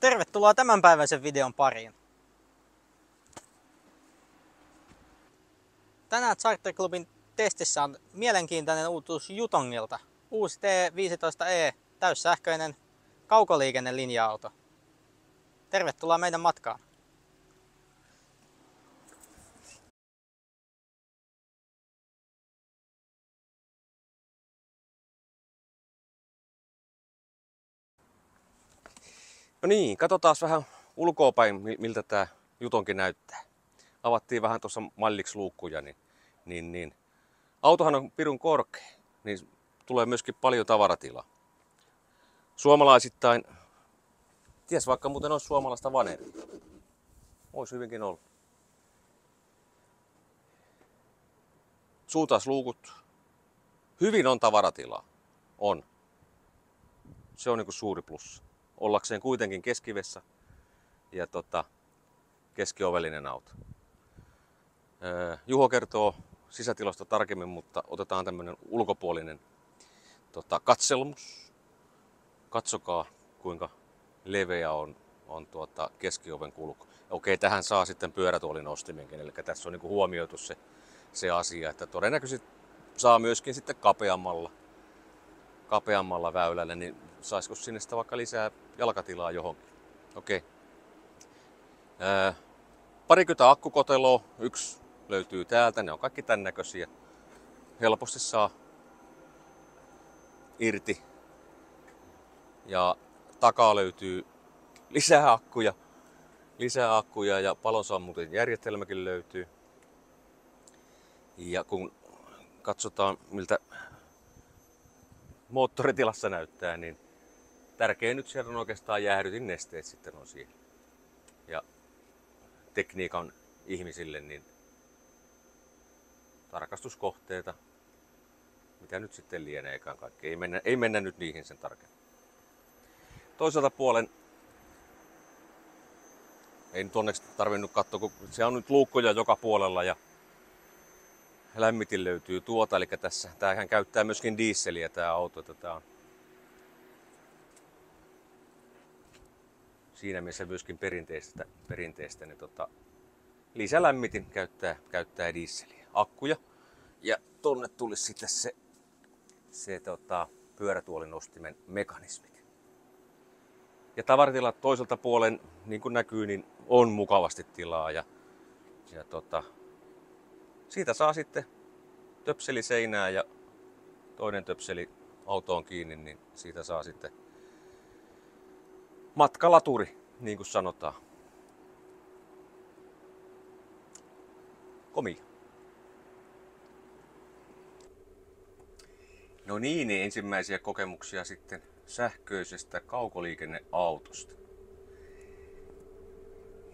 Tervetuloa tämänpäiväisen videon pariin. Tänään Charter Clubin testissä on mielenkiintoinen uutuus Yutongilta. Uusi T15e täyssähköinen kaukoliikennelinja-auto. Tervetuloa meidän matkaan. No niin, katsotaan vähän ulkoapäin, miltä tämä Yutonkin näyttää. Avattiin vähän tuossa malliksi luukkuja, niin autohan on pirun korkea, niin tulee myöskin paljon tavaratilaa. Suomalaisittain, ties vaikka muuten olisi suomalaista vaneria. Olisi hyvinkin ollut. Suutausluukut, hyvin on tavaratilaa, on. Se on niin kuin suuri plussa. Ollakseen kuitenkin keskivessä ja keskiovellinen auto. Juho kertoo sisätilasta tarkemmin, mutta otetaan tämmöinen ulkopuolinen katselmus. Katsokaa kuinka leveä on keskioven kulku. Okei, tähän saa sitten pyörätuolin ostimenkin, eli tässä on niin kuin huomioitu se asia, että todennäköisesti saa myöskin sitten kapeammalla väylällä, niin saisiko sinne sitä vaikka lisää jalkatilaa johonkin. Okei. Parikymmentä akkukoteloa, yksi löytyy täältä, ne on kaikki tän näköisiä. Helposti saa irti. Ja takaa löytyy lisää akkuja ja palonsammutin järjestelmäkin löytyy. Ja kun katsotaan miltä moottoritilassa näyttää, niin tärkeä nyt siellä on oikeastaan jäähdytin nesteet sitten on siellä. Ja tekniikan ihmisille niin tarkastuskohteita, mitä nyt sitten lieneekään kaikki. Ei mennä nyt niihin sen tarkemmin. Toiselta puolen ei nyt onneksi tarvinnut katsoa, kun siellä on nyt luukkoja joka puolella ja lämmitin löytyy tuota, eli tämähän käyttää myöskin dieseliä tämä auto, että tämä on siinä mielessä myöskin perinteistä niin lisälämmitin käyttää dieseliä, akkuja ja tonne tulisi sitten se pyörätuolin ostimen mekanismit. Ja tavaratilat toiselta puolen, niin kuin näkyy, niin on mukavasti tilaa ja siitä saa sitten töpseli seinään ja toinen töpseli autoon kiinni, niin siitä saa sitten matkalaturi, niin kuin sanotaan. Komia. No niin, ensimmäisiä kokemuksia sitten sähköisestä kaukoliikenneautosta.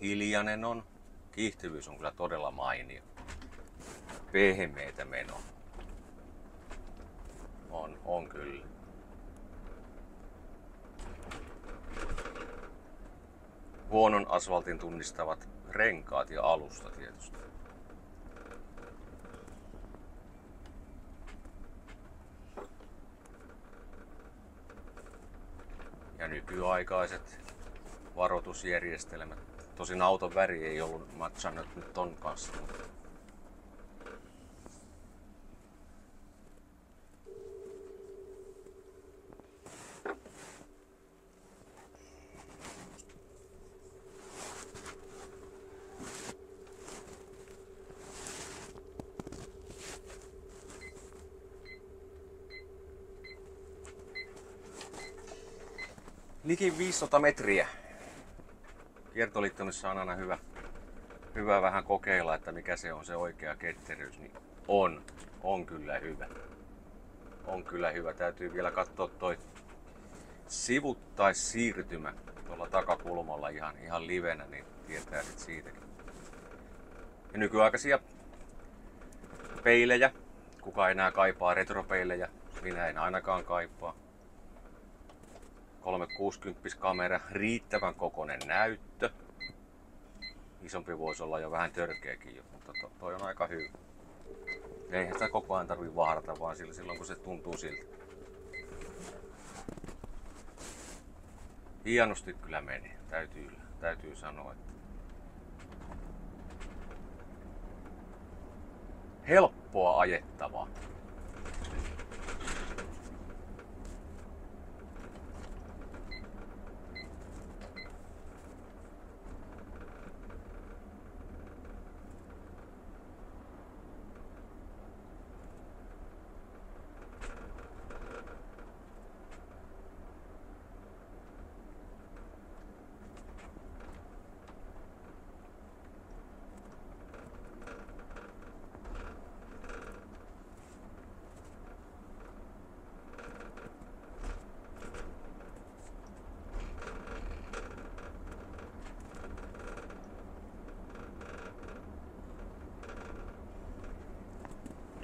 Hiljainen on, kiihtyvyys on kyllä todella mainio. Pehmeitä menoa. On kyllä. Huonon asfaltin tunnistavat renkaat ja alusta tietysti. Ja nykyaikaiset varoitusjärjestelmät. Tosin auton väri ei ollut matsannut nyt ton kanssa. Liki 500 metriä. Kiertoliittymessä on aina hyvä vähän kokeilla, että mikä se on se oikea ketteryys. Niin on kyllä hyvä. On kyllä hyvä. Täytyy vielä katsoa toi sivuttaissiirtymä tuolla takakulmalla ihan livenä, niin tietää sit siitäkin. Ja nykyaikaisia peilejä. Kuka ei enää kaipaa retropeilejä? Minä en ainakaan kaipaa. 360 kamera, riittävän kokoinen näyttö. Isompi voisi olla jo vähän törkeäkin jo, mutta toi on aika hyvä. Eihän sitä koko ajan tarvitse vahdata, vaan silloin kun se tuntuu siltä. hienosti kyllä meni. Täytyy sanoa, että helppoa ajettavaa.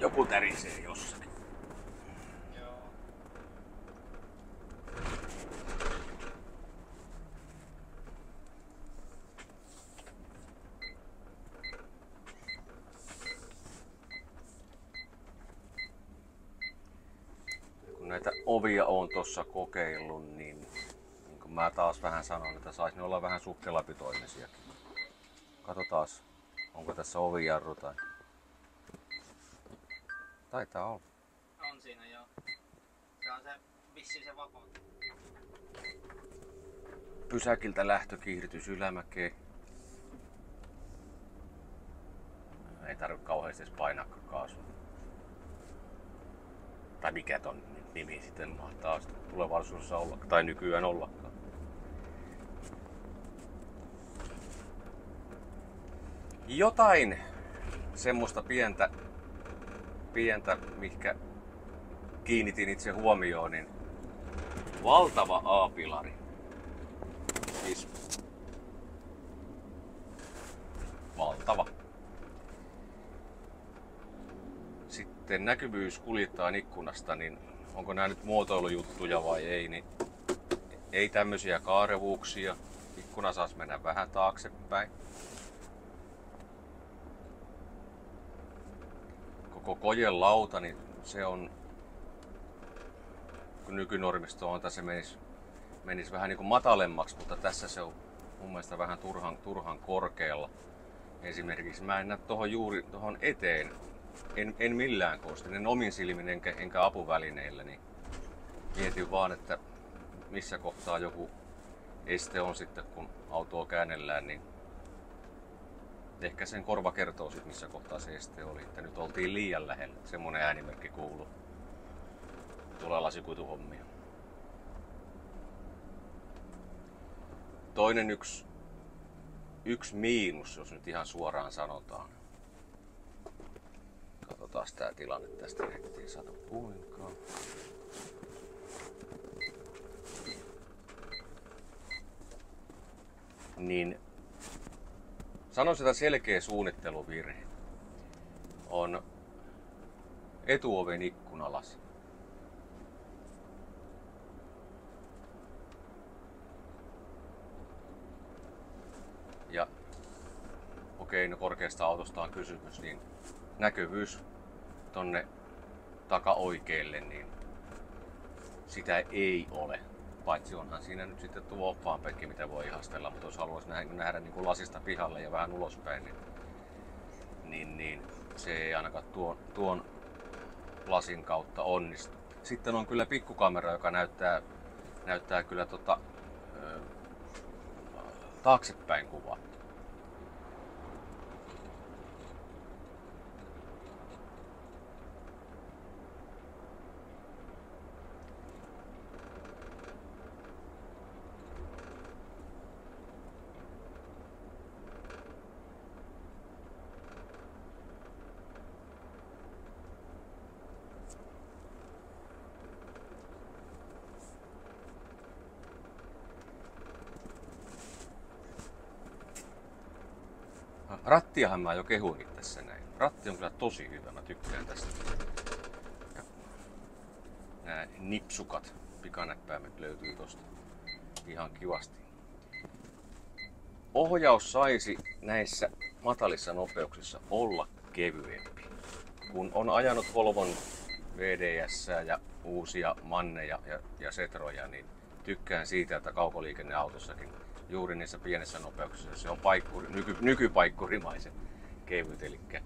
Joku tärisee jossakin. Joo. Kun näitä ovia on tossa kokeillut, niin kuin mä taas vähän sanon, että sais ne olla vähän sukkelapitoimisiakin. Katsotaan, onko tässä ovijarru tai... Taitaa olla. On siinä joo. Se on se vissiin se vapaus. Pysäkiltä lähtökiihdytys ylämäkeen. Ei tarvitse kauheasti edes painaa kaasua. Tai mikä ton nimi sitten mahtaa tulevaisuudessa olla, tai nykyään ollakaan. Jotain semmoista pientä, mihinkä kiinnitin itse huomioon, niin valtava A-pilari. Siis valtava. Sitten näkyvyys kuljettajan ikkunasta, niin onko nämä nyt muotoilujuttuja vai ei, niin ei tämmöisiä kaarevuuksia. Ikkuna saisi mennä vähän taaksepäin. Koko kojen lauta, niin se on, kun nykynormisto on, se menisi vähän niin kuin matalemmaksi, mutta tässä se on mun mielestä vähän turhan korkealla. Esimerkiksi mä en näe juuri tuohon eteen, en millään koostin, en omin silmin enkä apuvälineillä, niin mietin vaan, että missä kohtaa joku este on sitten, kun autoa käännellään, niin ehkä sen korva kertoo sitten, missä kohtaa se este oli, että nyt oltiin liian lähellä. Semmonen äänimerkki kuuluu. Tulee lasikuituhommia. Toinen yksi miinus, jos nyt ihan suoraan sanotaan. Katsotaan tää tilanne tästä, ettei saatu kuinkaan. Niin sanoisin, että selkeä suunnitteluvirhe on etuoven ikkunalasi. Ja okei, no korkeasta autosta on kysymys, niin näkyvyys tonne takaoikeelle, niin sitä ei ole. Paitsi onhan siinä nyt sitten tuo oppaanpenkki, mitä voi ihastella, mutta jos haluaisi nähdä niin kuin lasista pihalle ja vähän ulospäin, niin se ei ainakaan tuon lasin kautta onnistu. Sitten on kyllä pikkukamera, joka näyttää kyllä taaksepäin kuvaa. Rattiahan mä jo kehuinkin tässä näin. Ratti on kyllä tosi hyvä, mä tykkään tästä. Ja nää nipsukat, pikanäppäimet löytyy tosta ihan kivasti. Ohjaus saisi näissä matalissa nopeuksissa olla kevyempi. Kun on ajanut Volvon VDS ja uusia Manneja ja Setroja, niin tykkään siitä, että kaukoliikenneautossakin juuri niissä pienissä nopeuksissa se on nykypaikkurimaisen kevyt. Elikkä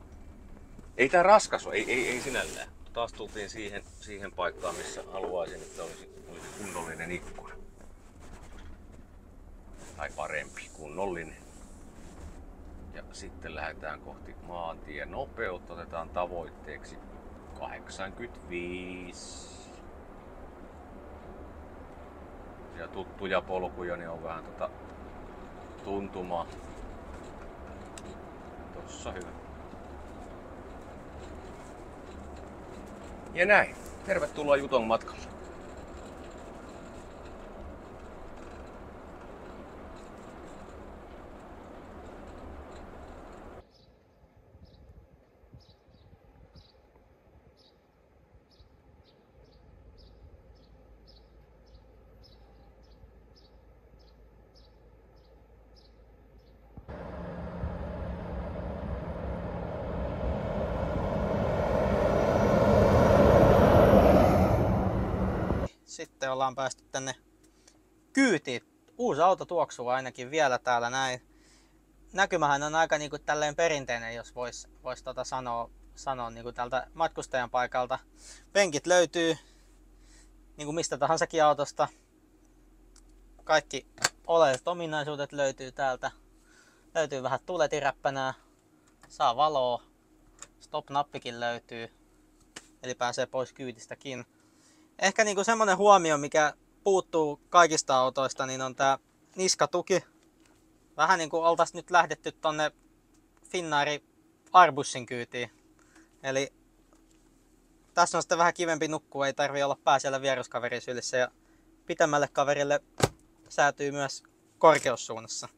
ei tää raskas ole, ei sinällään. Taas tultiin siihen paikkaan, missä haluaisin, että olisi kunnollinen ikkuna. Tai parempi, kunnollinen. Ja sitten lähdetään kohti maantien nopeutta. Otetaan tavoitteeksi 85. Ja tuttuja polkuja, niin on vähän tuntumaa. Tossa hyvä. Ja näin. Tervetuloa Juton matkalle. Sitten ollaan päästy tänne kyytiin. Uusi auto tuoksuu ainakin vielä täällä näin. Näkymähän on aika niinku tälleen perinteinen, jos vois sanoa niinku tältä matkustajan paikalta. Penkit löytyy niinku mistä tahansakin autosta. Kaikki oleelliset ominaisuudet löytyy täältä. Löytyy vähän tuletiräppänää, saa valoa, stop-nappikin löytyy, eli pääsee pois kyytistäkin. Ehkä niinku semmonen huomio, mikä puuttuu kaikista autoista, niin on tää niskatuki. Vähän niinku oltais nyt lähdetty tonne Finnairin Arbussin kyytiin. Eli tässä on sitten vähän kivempi nukkua, ei tarvi olla pää siellä vieruskaverin sylissä ja pitemmälle kaverille säätyy myös korkeussuunnassa.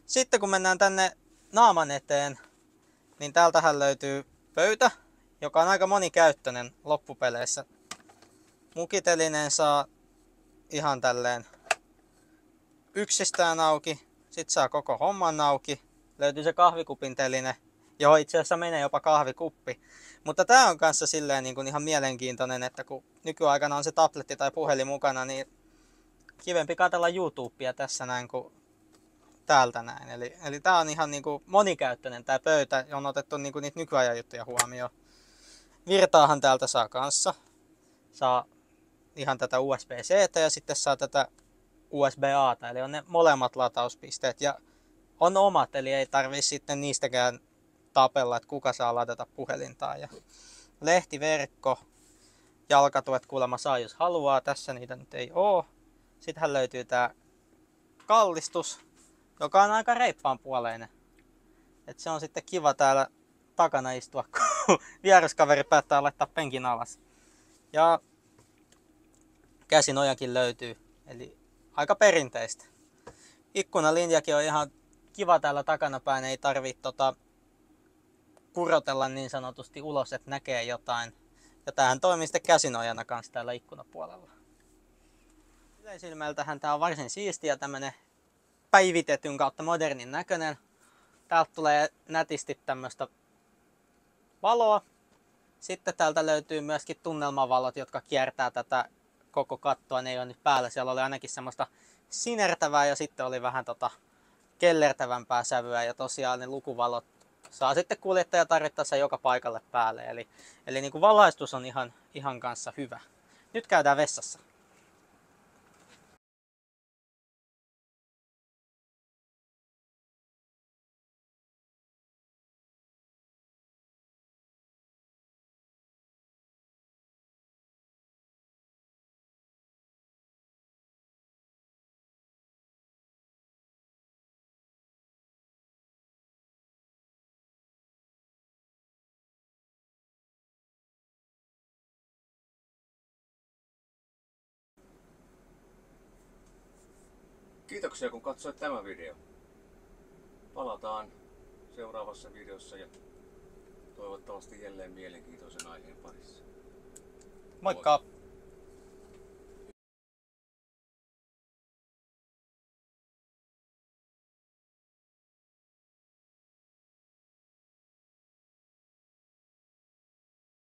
Sitten kun mennään tänne naaman eteen, niin täältähän löytyy pöytä, joka on aika monikäyttöinen loppupeleissä. Mukitelineen saa ihan tälleen yksistään auki, sit saa koko homman auki. Löytyy se kahvikupin teline, johon itse asiassa menee jopa kahvikuppi. Mutta tää on kanssa silleen niin kuin ihan mielenkiintoinen, että kun nykyaikana on se tabletti tai puhelin mukana, niin kivempi katsella YouTubea tässä näin kuin täältä näin. Eli tää on ihan niin kuin monikäyttöinen tää pöytä, on otettu niin kuin niitä nykyajan juttuja huomioon. Virtaahan täältä saa kanssa. Saa ihan tätä USB-C:tä ja sitten saa tätä USB-A:ta, eli on ne molemmat latauspisteet ja on omat, eli ei tarvii sitten niistäkään tapella, että kuka saa ladata puhelintaan. Ja lehtiverkko, jalkatuet kuulemma saa jos haluaa, tässä niitä nyt ei oo. Sittenhän löytyy tää kallistus, joka on aika reippaanpuoleinen. Et se on sitten kiva täällä takana istua, kun vieruskaveri päättää laittaa penkin alas. Ja käsinojakin löytyy, eli aika perinteistä. Ikkunalinjakin on ihan kiva täällä takanapäin, ei tarvitse kurotella niin sanotusti ulos, että näkee jotain. Ja tämähän toimii sitten käsinojana kanssa täällä ikkunapuolella. Yleisilmeltähän tää on varsin siistiä ja tämmönen päivitetyn kautta modernin näköinen. Täältä tulee nätisti tämmöistä valoa. Sitten täältä löytyy myöskin tunnelmavalot, jotka kiertää tätä koko kattoa. Ne ei ole nyt päällä. Siellä oli ainakin semmoista sinertävää ja sitten oli vähän kellertävämpää sävyä. Ja tosiaan ne lukuvalot saa sitten kuljettaja tarvittaessa joka paikalle päälle. Eli niin kuin valaistus on ihan kanssa hyvä. Nyt käydään vessassa. Kiitoksia kun katsoit tämän video. Palataan seuraavassa videossa ja toivottavasti jälleen mielenkiintoisen aiheen parissa. Moikka!